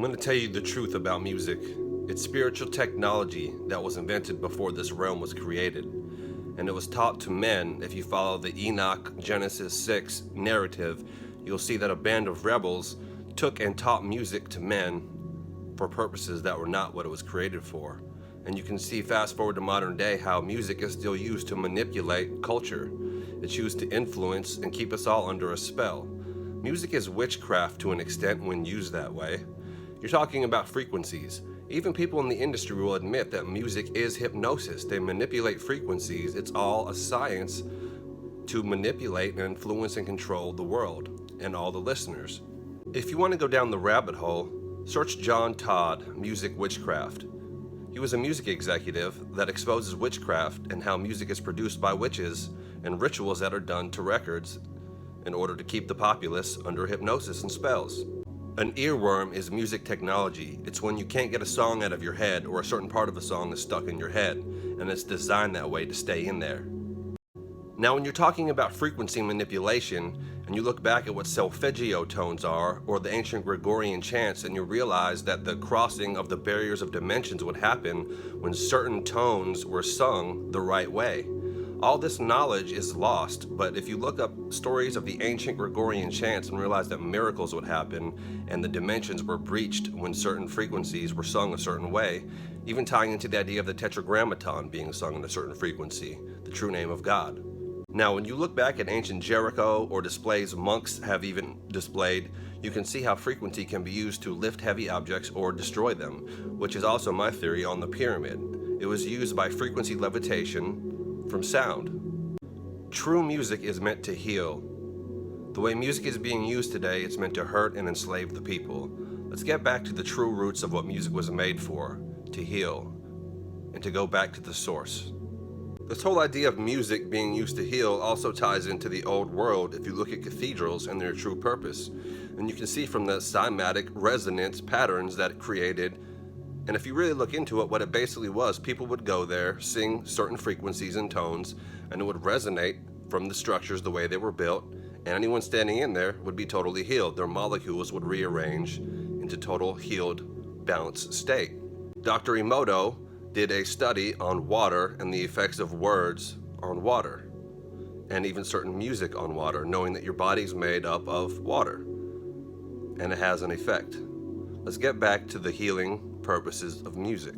I'm going to tell you the truth about music. It's spiritual technology that was invented before this realm was created. And it was taught to men. If you follow the Enoch Genesis 6 narrative, you'll see that a band of rebels took and taught music to men for purposes that were not what it was created for. And you can see, fast forward to modern day, how music is still used to manipulate culture. It's used to influence and keep us all under a spell. Music is witchcraft to an extent when used that way. You're talking about frequencies. Even people in the industry will admit that music is hypnosis. They manipulate frequencies. It's all a science to manipulate and influence and control the world and all the listeners. If you want to go down the rabbit hole, search John Todd, Music Witchcraft. He was a music executive that exposes witchcraft and how music is produced by witches and rituals that are done to records in order to keep the populace under hypnosis and spells. An earworm is music technology. It's when you can't get a song out of your head, or a certain part of a song is stuck in your head, and it's designed that way to stay in there. Now, when you're talking about frequency manipulation, and you look back at what solfeggio tones are, or the ancient Gregorian chants, and you realize that the crossing of the barriers of dimensions would happen when certain tones were sung the right way. All this knowledge is lost, but if you look up stories of the ancient Gregorian chants and realize that miracles would happen and the dimensions were breached when certain frequencies were sung a certain way, even tying into the idea of the tetragrammaton being sung in a certain frequency, the true name of God. Now, when you look back at ancient Jericho or displays monks have even displayed, you can see how frequency can be used to lift heavy objects or destroy them, which is also my theory on the pyramid. It was used by frequency levitation from sound. True music is meant to heal. The way music is being used today, it's meant to hurt and enslave the people. Let's get back to the true roots of what music was made for, to heal, and to go back to the source. This whole idea of music being used to heal also ties into the old world if you look at cathedrals and their true purpose. And you can see from the cymatic resonance patterns that it created. And if you really look into it, what it basically was, people would go there, sing certain frequencies and tones, and it would resonate from the structures the way they were built, and anyone standing in there would be totally healed. Their molecules would rearrange into total healed, balanced state. Dr. Emoto did a study on water and the effects of words on water, and even certain music on water, knowing that your body's made up of water, and it has an effect. Let's get back to the healing purposes of music.